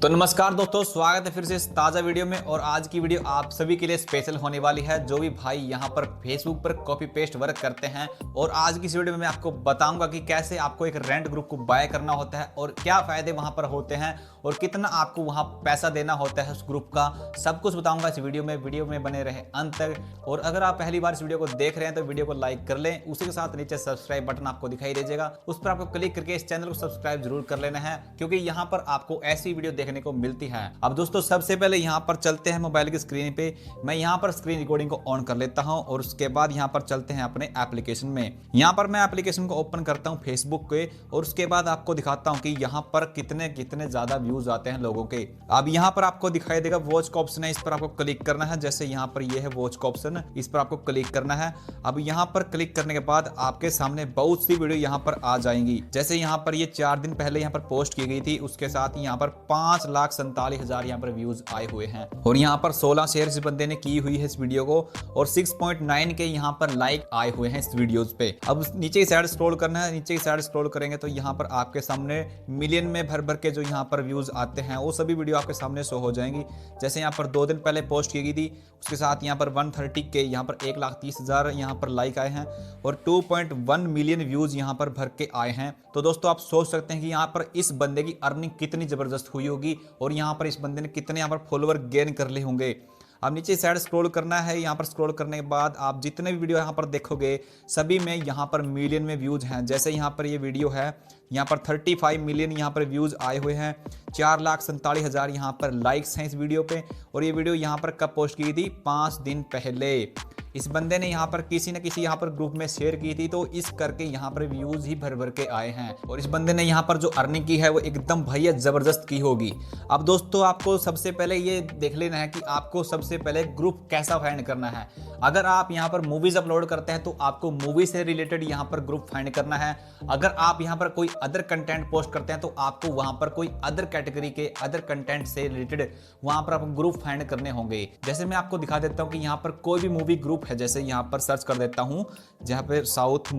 तो नमस्कार दोस्तों, स्वागत है फिर से इस ताज़ा वीडियो में। और आज की वीडियो आप सभी के लिए स्पेशल होने वाली है, जो भी भाई यहाँ पर फेसबुक पर कॉपी पेस्ट वर्क करते हैं। और आज की इस वीडियो में मैं आपको बताऊंगा कि कैसे आपको एक रेंट ग्रुप को बाय करना होता है और क्या फ़ायदे वहाँ पर होते हैं और कितना आपको वहाँ पैसा देना होता है उस ग्रुप का। सब कुछ बताऊँगा इस वीडियो में बने रहे अंत तक। और अगर आप पहली बार इस वीडियो को देख रहे हैं तो वीडियो को लाइक कर लें, उसी के साथ नीचे सब्सक्राइब बटन आपको दिखाई देगा, उस पर आपको क्लिक करके इस चैनल को सब्सक्राइब जरूर कर लेना है, क्योंकि यहाँ पर आपको ऐसी वीडियो देखने को मिलती है। अब दोस्तों सबसे पहले यहाँ पर चलते हैं मोबाइल की स्क्रीन पे। मैं यहाँ पर स्क्रीन रिकॉर्डिंग को ऑन कर लेता हूँ और उसके बाद यहाँ पर चलते हैं अपने एप्लीकेशन में। यहाँ पर मैं एप्लीकेशन को ओपन करता हूँ फेसबुक के और उसके बाद आपको दिखाता हूँ कि यहाँ पर कितने कितने ज्यादा व्यूज आते हैं लोगों के। अब यहाँ पर आपको दिखाई देगा वॉच का ऑप्शन है, इस पर आपको क्लिक करना है। जैसे यहाँ पर ये है वॉच का ऑप्शन, इस पर आपको क्लिक करना है। अब यहाँ पर क्लिक करने के बाद आपके सामने बहुत सी वीडियो यहाँ पर आ जाएंगी। जैसे यहाँ पर ये 4 दिन पहले यहाँ पर पोस्ट की गई थी, उसके साथ यहाँ पर 5,47,000 यहाँ पर व्यूज आए हुए हैं और यहाँ पर 16 शेयर इस बंदे ने की हुई है इस वीडियो को और 6.9 के यहाँ पर लाइक आए हुए हैं इस वीडियोस पे। अब नीचे की साइड स्क्रॉल करना है, नीचे की साइड स्क्रॉल करेंगे तो यहाँ पर आपके सामने मिलियन में भर भर के जो यहाँ पर व्यूज आते हैं वो सभी वीडियो आपके सामने शो हो जाएंगी। जैसे यहाँ पर 2 दिन पहले पोस्ट की गई थी, उसके साथ यहाँ पर 130 के यहाँ पर 1,30,000 यहाँ पर लाइक आए हैं और 2.1 मिलियन व्यूज यहाँ पर भर के आए हैं। तो दोस्तों आप सोच सकते हैं कि यहाँ पर इस बंदे की अर्निंग कितनी जबरदस्त हुई होगी और यहाँ पर इस बंदे ने कितने यहाँ पर फॉलोवर गेन कर लिए होंगे। अब नीचे साइड स्क्रॉल करना है, यहाँ पर स्क्रॉल करने के बाद आप जितने भी वीडियो यहाँ पर देखोगे सभी में यहाँ पर मिलियन में व्यूज हैं। जैसे यहाँ पर ये वीडियो है, यहाँ पर 35 मिलियन यहाँ पर व्यूज आए हुए हैं, 4,47,000 यहाँ पर लाइक्स हैं इस वीडियो पे। और ये वीडियो यहाँ पर कब पोस्ट की थी? 5 दिन पहले इस बंदे ने यहाँ पर किसी न किसी यहाँ पर ग्रुप में शेयर की थी, तो इस करके यहाँ पर व्यूज ही भर भर के आए हैं। और इस बंदे ने यहाँ पर जो अर्निंग की है वो एकदम भैया जबरदस्त की होगी। अब दोस्तों आपको सबसे पहले ये देख लेना है कि आपको सबसे पहले ग्रुप कैसा फाइंड करना है। अगर आप यहाँ पर मूवीज अपलोड करते हैं तो आपको मूवी से रिलेटेड यहाँ पर ग्रुप फाइंड करना है। अगर आप यहाँ पर कोई अदर कंटेंट पोस्ट करते हैं तो आपको वहां पर कोई अदर कैटेगरी के अदर कंटेंट से रिलेटेड वहां पर आपको ग्रुप फाइंड करने होंगे। जैसे मैं आपको दिखा देता हूँ कि यहाँ पर कोई भी मूवी ग्रुप है, जैसे यहाँ पर सर्च कर देता हूँ जहाँ पे साउथ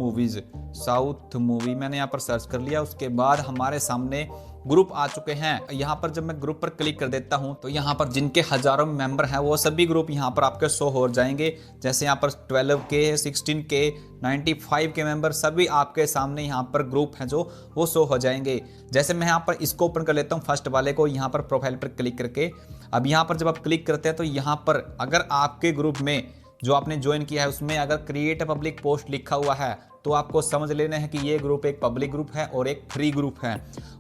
मूवी मैंने यहाँ पर सर्च कर लिया। उसके बाद हमारे सामने ग्रुप आ चुके हैं। यहाँ पर जब मैं ग्रुप पर क्लिक कर देता हूँ तो यहाँ पर जिनके हजारों मेंबर हैं वो सभी ग्रुप यहाँ पर आपके शो हो जाएंगे। जैसे यहाँ पर 12K, 16K, 95 के मेंबर सभी आपके सामने यहाँ पर ग्रुप हैं जो वो शो हो जाएंगे। जैसे मैं यहाँ पर इसको ओपन कर लेता हूँ, फर्स्ट वाले को, यहाँ पर प्रोफाइल पर क्लिक करके। अब यहाँ पर जब आप क्लिक करते हैं तो यहाँ पर अगर आपके ग्रुप में जो आपने ज्वाइन किया है उसमें अगर क्रिएट अ पब्लिक पोस्ट लिखा हुआ है तो आपको समझ लेना है कि ये ग्रुप एक पब्लिक ग्रुप है और एक फ्री ग्रुप है।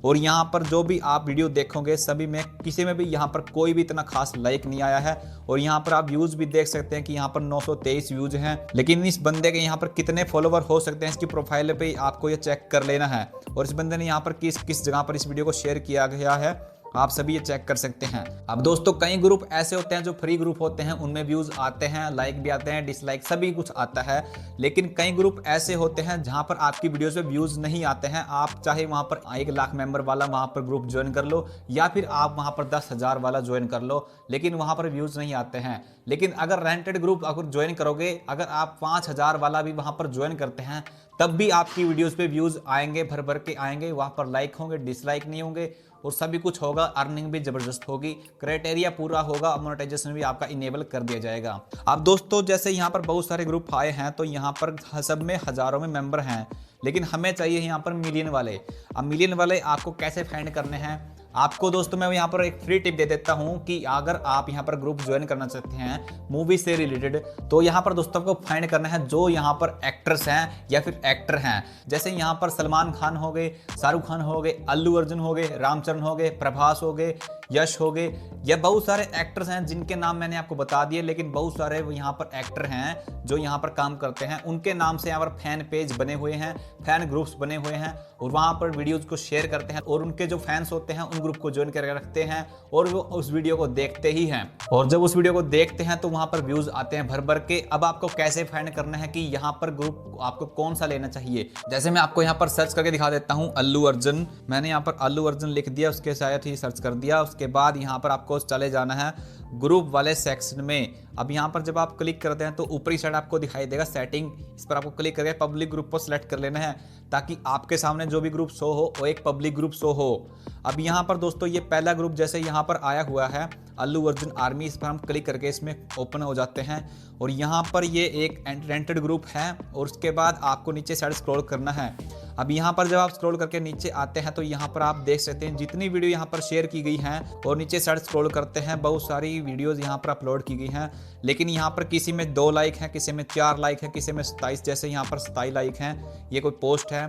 और यहाँ पर जो भी आप वीडियो देखोगे सभी में किसी में भी यहाँ पर कोई भी इतना खास लाइक नहीं आया है। और यहाँ पर आप व्यूज भी देख सकते हैं कि यहाँ पर 923 व्यूज हैं, लेकिन इस बंदे के यहाँ पर कितने फॉलोवर हो सकते हैं इसकी प्रोफाइल पे आपको ये चेक कर लेना है। और इस बंदे ने यहाँ पर किस जगह पर इस वीडियो को शेयर किया गया है आप सभी ये चेक कर सकते हैं। अब दोस्तों कई ग्रुप ऐसे होते हैं जो फ्री ग्रुप होते हैं, उनमें व्यूज आते हैं, लाइक भी आते हैं, डिसलाइक सभी कुछ आता है। लेकिन कई ग्रुप ऐसे होते हैं जहां पर आपकी वीडियोस पे व्यूज नहीं आते हैं। आप चाहे वहां पर 1 लाख मेंबर वाला वहां पर ग्रुप ज्वाइन कर लो या फिर आप वहां पर 10,000 वाला ज्वाइन कर लो, लेकिन वहां पर व्यूज नहीं आते हैं। लेकिन अगर रेंटेड ग्रुप अगर ज्वाइन करोगे, अगर आप 5,000 वाला भी वहां पर ज्वाइन करते हैं तब भी आपकी वीडियोस पे व्यूज आएंगे, भर भर के आएंगे। वहां पर लाइक होंगे, डिसलाइक नहीं होंगे और सभी कुछ होगा। अर्निंग भी जबरदस्त होगी, क्राइटेरिया पूरा होगा, मोनेटाइजेशन भी आपका इनेबल कर दिया जाएगा। अब दोस्तों जैसे यहाँ पर बहुत सारे ग्रुप आए हैं तो यहाँ पर सब में हजारों में मेंबर हैं, लेकिन हमें चाहिए यहाँ पर मिलियन वाले। अब मिलियन वाले आपको कैसे फाइंड करने हैं? आपको दोस्तों मैं यहाँ पर एक फ्री टिप दे देता हूँ कि अगर आप यहाँ पर ग्रुप ज्वाइन करना चाहते हैं मूवी से रिलेटेड तो यहाँ पर दोस्तों को फाइंड करना है जो यहाँ पर एक्ट्रेस हैं या फिर एक्टर हैं। जैसे यहाँ पर सलमान खान हो गए, शाहरुख खान हो गए, अल्लू अर्जुन हो गए, रामचरण हो गए, प्रभास हो गए, यश हो गए, या बहुत सारे एक्टर्स हैं जिनके नाम मैंने आपको बता दिए। लेकिन बहुत सारे यहाँ पर एक्टर हैं जो यहाँ पर काम करते हैं, उनके नाम से यहाँ पर फैन पेज बने हुए हैं, फैन ग्रुप्स बने हुए हैं और वहाँ पर वीडियोज को शेयर करते हैं और उनके जो फैंस होते हैं उन ग्रुप को ज्वाइन करके रखते हैं और वो उस वीडियो को देखते ही हैं। और जब उस वीडियो को देखते हैं तो वहां पर व्यूज आते हैं भर भर के। अब आपको कैसे फाइंड करना है कि यहाँ पर ग्रुप आपको कौन सा लेना चाहिए? जैसे मैं आपको यहाँ पर सर्च करके दिखा देता हूँ अल्लू अर्जुन। मैंने यहाँ पर अल्लू अर्जुन लिख दिया, उसके साथ ही सर्च कर दिया। उसके बाद यहाँ पर आपको चले जाना है ग्रुप वाले सेक्शन में। अब यहाँ पर जब आप क्लिक करते हैं तो ऊपरी साइड आपको दिखाई देगा सेटिंग, इस पर आपको क्लिक करके पब्लिक ग्रुप को सिलेक्ट कर लेना है। ताकि आपके सामने जो भी ग्रुप शो हो वो एक पब्लिक ग्रुप शो हो। अब यहाँ पर दोस्तों ये पहला ग्रुप जैसे यहाँ पर आया हुआ है अल्लू अर्जुन आर्मी, इस पर हम क्लिक करके इसमें ओपन हो जाते हैं और यहाँ पर ये एक रेंटेड ग्रुप है और उसके बाद आपको नीचे साइड स्क्रॉल करना है। अब यहाँ पर जब आप स्क्रॉल करके नीचे आते हैं तो यहाँ पर आप देख सकते हैं जितनी वीडियो यहाँ पर शेयर की गई हैं और नीचे साइड स्क्रॉल करते हैं बहुत सारी वीडियोस यहाँ पर अपलोड की गई हैं, लेकिन यहाँ पर किसी में 2 लाइक हैं, किसी में 4 लाइक हैं, किसी में 27, जैसे यहाँ पर 27 लाइक हैं। ये कोई पोस्ट है।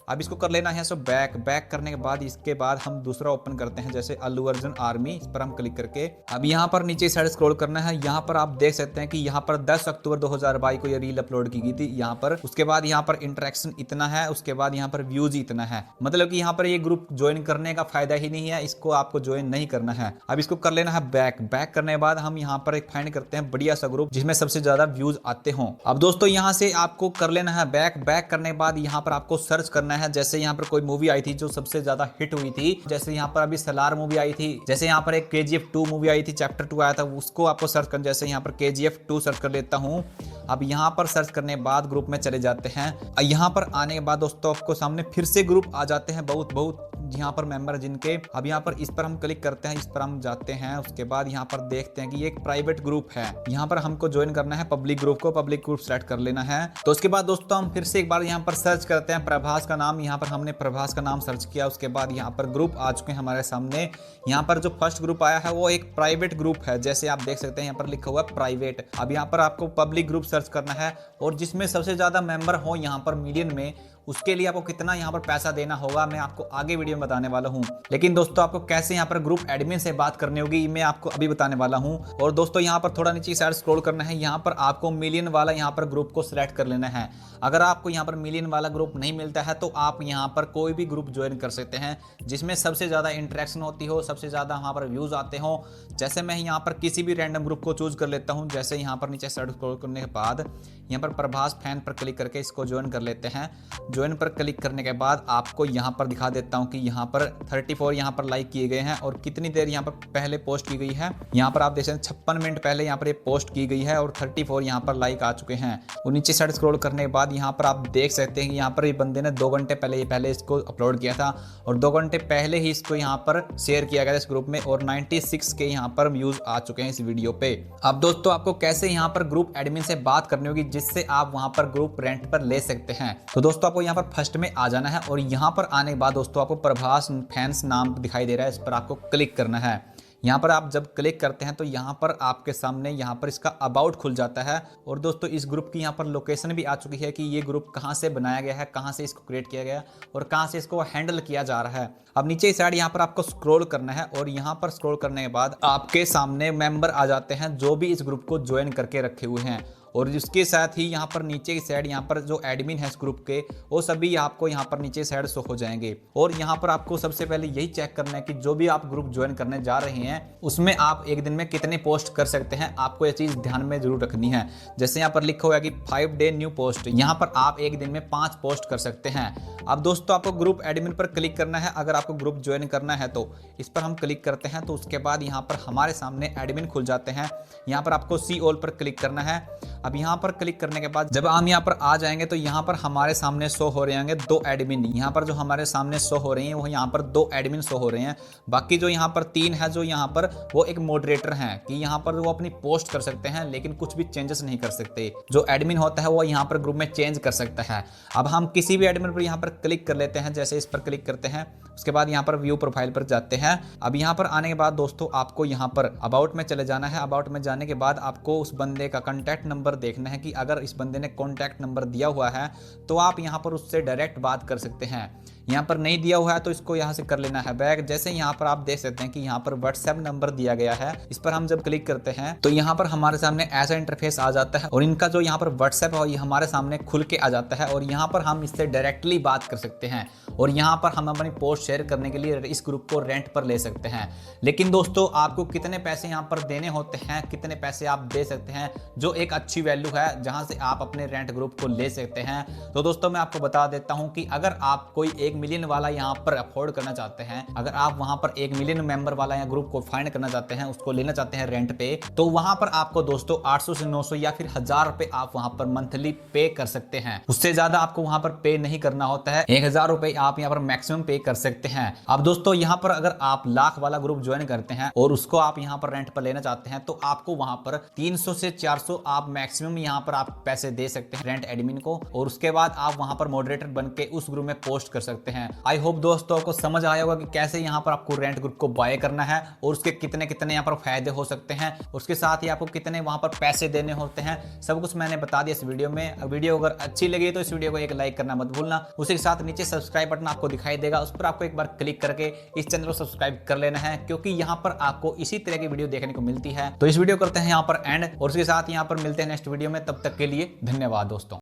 अब इसको कर लेना है सो बैक करने के बाद इसके बाद हम दूसरा ओपन करते हैं जैसे अल्लू अर्जुन आर्मी, इस पर हम क्लिक करके अब यहाँ पर नीचे साइड स्क्रॉल करना है। यहाँ पर आप देख सकते हैं कि यहाँ पर 10 अक्टूबर 2022 को ये रील अपलोड की गई थी यहाँ पर। उसके बाद यहाँ पर इंटरेक्शन इतना है, उसके बाद यहाँ पर व्यूज इतना है, मतलब कि यहाँ पर ये ग्रुप ज्वाइन करने का फायदा ही नहीं है, इसको आपको ज्वाइन नहीं करना है। अब इसको कर लेना है बैक करने के बाद हम यहाँ पर एक फाइंड करते हैं बढ़िया सा ग्रुप जिसमें सबसे ज्यादा व्यूज आते हों। अब दोस्तों यहाँ से आपको कर लेना है बैक करने के बाद यहाँ पर आपको सर्च करना है। जैसे यहाँ पर कोई मूवी आई थी जो सबसे ज्यादा हिट हुई थी, जैसे यहाँ पर अभी सलार मूवी आई थी, जैसे यहाँ पर एक KGF 2 मूवी आई थी, चैप्टर 2 आया था, उसको आपको सर्च करना। जैसे यहाँ पर KGF 2 सर्च कर लेता हूँ। अब यहाँ पर सर्च करने के बाद ग्रुप में चले जाते हैं। यहाँ पर आने के बाद दोस्तों आपको सामने फिर से ग्रुप आ जाते हैं बहुत यहाँ पर मेंबर जिनके। अब यहाँ पर इस पर हम क्लिक करते हैं, इस पर हम जाते हैं। उसके बाद यहाँ पर देखते हैं कि ये एक प्राइवेट ग्रुप है, यहाँ पर हमको ज्वाइन करना है पब्लिक ग्रुप को, पब्लिक ग्रुप सेलेक्ट कर लेना है। तो उसके बाद दोस्तों हम फिर से एक बार यहाँ पर सर्च करते हैं प्रभास का नाम। यहाँ पर हमने प्रभास का नाम सर्च किया, उसके बाद यहाँ पर ग्रुप आ चुके हैं हमारे सामने। यहाँ पर जो फर्स्ट ग्रुप आया है वो एक प्राइवेट ग्रुप है, जैसे आप देख सकते हैं यहाँ पर लिखा हुआ है प्राइवेट। अब यहाँ पर आपको पब्लिक ग्रुप सर्च करना है और जिसमें सबसे ज्यादा मेंबर हो यहाँ पर मिलियन में, उसके लिए आपको कितना यहाँ पर पैसा देना होगा मैं आपको आगे वीडियो में बताने वाला हूँ। लेकिन दोस्तों आपको कैसे यहाँ पर ग्रुप एडमिन से बात करनी होगी मैं आपको अभी बताने वाला हूँ। और दोस्तों यहाँ पर थोड़ा नीचे साइड स्क्रॉल करना है, यहाँ पर आपको मिलियन वाला यहाँ पर ग्रुप को सिलेक्ट कर लेना है। अगर आपको यहाँ पर मिलियन वाला ग्रुप नहीं मिलता है तो आप यहाँ पर कोई भी ग्रुप ज्वाइन कर सकते हैं जिसमें सबसे ज़्यादा इंटरेक्शन होती हो, सबसे ज़्यादा यहाँ पर व्यूज़ आते हो। जैसे मैं यहाँ पर किसी भी रैंडम ग्रुप को चूज कर लेता हूँ। जैसे यहाँ पर नीचे साइड स्क्रॉल करने के बाद यहाँ पर प्रभास फैन पर क्लिक करके इसको ज्वाइन कर लेते हैं। ज्वाइन पर क्लिक करने के बाद आपको यहाँ पर दिखा देता हूँ कि यहाँ पर 34 यहाँ पर लाइक किए गए हैं और कितनी देर यहाँ पर पहले पोस्ट की गई है। यहाँ पर आप देख सकते हैं 56 मिनट पहले यहाँ पर ये पोस्ट की गई है और 34 यहाँ पर लाइक आ चुके हैं। और नीचे साइड स्क्रॉल करने के बाद यहाँ पर आप देख सकते हैं कि यहाँ पर ये बंदे ने 2 घंटे पहले इसको अपलोड किया था और 2 घंटे पहले ही इसको यहाँ पर शेयर किया गया इस ग्रुप में और 96 के यहाँ पर व्यूज आ चुके हैं इस वीडियो पे। अब दोस्तों आपको कैसे यहाँ पर ग्रुप एडमिन से बात करनी होगी जिससे आप वहां पर ग्रुप रेंट पर ले सकते हैं। तो दोस्तों आपको यहाँ पर फर्स्ट में आ जाना है और यहाँ पर आने के बाद दोस्तों आपको प्रभास फैंस नाम दिखाई दे रहा है, इस पर आपको क्लिक करना है। यहाँ पर आप जब क्लिक करते हैं तो यहाँ पर आपके सामने यहाँ पर इसका अबाउट खुल जाता है और दोस्तों इस ग्रुप की यहाँ पर लोकेशन भी आ चुकी है कि ये ग्रुप कहाँ से बनाया गया है, कहाँ से इसको क्रिएट किया गया और कहाँ से इसको हैंडल किया जा रहा है। अब नीचे इस साइड यहाँ पर आपको स्क्रॉल करना है और यहाँ पर स्क्रॉल करने के बाद आपके सामने मेंबर आ जाते हैं जो भी इस ग्रुप को ज्वाइन करके रखे हुए हैं और इसके साथ ही यहाँ पर नीचे की साइड यहाँ पर जो एडमिन है इस ग्रुप के वो सभी आपको यहाँ पर नीचे साइड शो हो जाएंगे। और यहाँ पर आपको सबसे पहले यही चेक करना है कि जो भी आप ग्रुप ज्वाइन करने जा रहे हैं उसमें आप एक दिन में कितने पोस्ट कर सकते हैं, आपको ये चीज ध्यान में जरूर रखनी है। जैसे यहाँ पर लिखा हुआ है कि 5 डे न्यू पोस्ट, यहाँ पर आप एक दिन में 5 पोस्ट कर सकते हैं। अब दोस्तों आपको ग्रुप एडमिन पर क्लिक करना है। अगर आपको ग्रुप ज्वाइन करना है तो इस पर हम क्लिक करते हैं तो उसके बाद यहाँ पर हमारे सामने एडमिन खुल जाते हैं। यहाँ पर आपको सी ऑल पर क्लिक करना है। अब यहाँ पर क्लिक करने के बाद जब हम यहाँ पर आ जाएंगे तो यहाँ पर हमारे सामने शो हो रहे होंगे 2 एडमिन। यहाँ पर जो हमारे सामने शो हो रही हैं वो यहाँ पर 2 एडमिन शो हो रहे हैं। बाकी जो यहाँ पर 3 है जो यहाँ पर वो एक मॉडरेटर हैं कि यहाँ पर वो अपनी पोस्ट कर सकते हैं लेकिन कुछ भी चेंजेस नहीं कर सकते। जो एडमिन होता है वो यहाँ पर ग्रुप में चेंज कर सकता है। अब हम किसी भी एडमिन पर यहाँ पर क्लिक कर लेते हैं। जैसे इस पर क्लिक करते हैं उसके बाद यहाँ पर व्यू प्रोफाइल पर जाते हैं। अब यहाँ पर आने के बाद दोस्तों आपको यहाँ पर अबाउट में चले जाना है। अबाउट में जाने के बाद आपको उस बंदे का कॉन्टैक्ट नंबर देखना है कि अगर इस बंदे ने कॉन्टैक्ट नंबर दिया हुआ है तो आप यहाँ पर उससे डायरेक्ट बात कर सकते हैं। यहाँ पर नहीं दिया हुआ है तो इसको यहाँ से कर लेना है बैक। जैसे यहाँ पर आप देख सकते हैं कि यहाँ पर व्हाट्सएप नंबर दिया गया है, इस पर हम जब क्लिक करते हैं तो यहाँ पर हमारे सामने ऐसा इंटरफेस आ जाता है और इनका जो यहाँ पर व्हाट्सएप है ये हमारे सामने खुल के आ जाता है और यहाँ पर हम इससे डायरेक्टली बात कर सकते हैं और यहाँ पर हम अपनी पोस्ट शेयर करने के लिए इस ग्रुप को रेंट पर ले सकते हैं। लेकिन दोस्तों आपको कितने पैसे यहाँ पर देने होते हैं, कितने पैसे आप दे सकते हैं, जो एक अच्छी वैल्यू है जहाँ से आप अपने रेंट ग्रुप को ले सकते हैं। तो दोस्तों मैं आपको बता देता हूँ कि अगर आप कोई 1 मिलियन वाला यहाँ पर अफोर्ड करना चाहते हैं, अगर आप वहां पर 1 मिलियन मेंबर वाला या ग्रुप को फाइंड करना चाहते हैं, उसको लेना चाहते हैं रेंट पे, तो वहां पर आपको दोस्तों 800 से 900 या फिर 1000 रुपए आप वहां पर मंथली पे कर सकते हैं। उससे ज्यादा आपको वहां पर पे नहीं करना होता है। 1000 रुपए आप यहाँ पर मैक्सिमम पे कर सकते हैं। अब दोस्तों यहाँ पर अगर आप लाख वाला ग्रुप ज्वाइन करते हैं और उसको आप यहाँ पर रेंट पर लेना चाहते हैं, तो आपको वहां पर 300 से 400 आप मैक्सिमम यहाँ पर आप पैसे दे सकते हैं रेंट एडमिन को, और उसके बाद आप वहां पर मॉडरेटर बन के उस ग्रुप में पोस्ट कर सकते हैं। आई होप दोस्तों को समझ आया होगा कि कैसे यहाँ पर आपको रेंट ग्रुप को बाय करना है और उसके कितने कितने यहाँ पर फायदे हो सकते हैं, उसके साथ ही आपको कितने वहां पर पैसे देने होते हैं, सब कुछ मैंने बता दिया इस वीडियो में। वीडियो अगर अच्छी लगी तो इस वीडियो को एक लाइक करना मत भूलना। उसी के साथ नीचे सब्सक्राइब बटन आपको दिखाई देगा, उस पर आपको एक बार क्लिक करके इस चैनल को सब्सक्राइब कर लेना है, क्योंकि यहाँ पर आपको इसी तरह की वीडियो देखने को मिलती है। तो इस वीडियो करते हैं यहाँ पर एंड, और उसके साथ यहाँ पर मिलते हैं नेक्स्ट वीडियो में। तब तक के लिए धन्यवाद दोस्तों।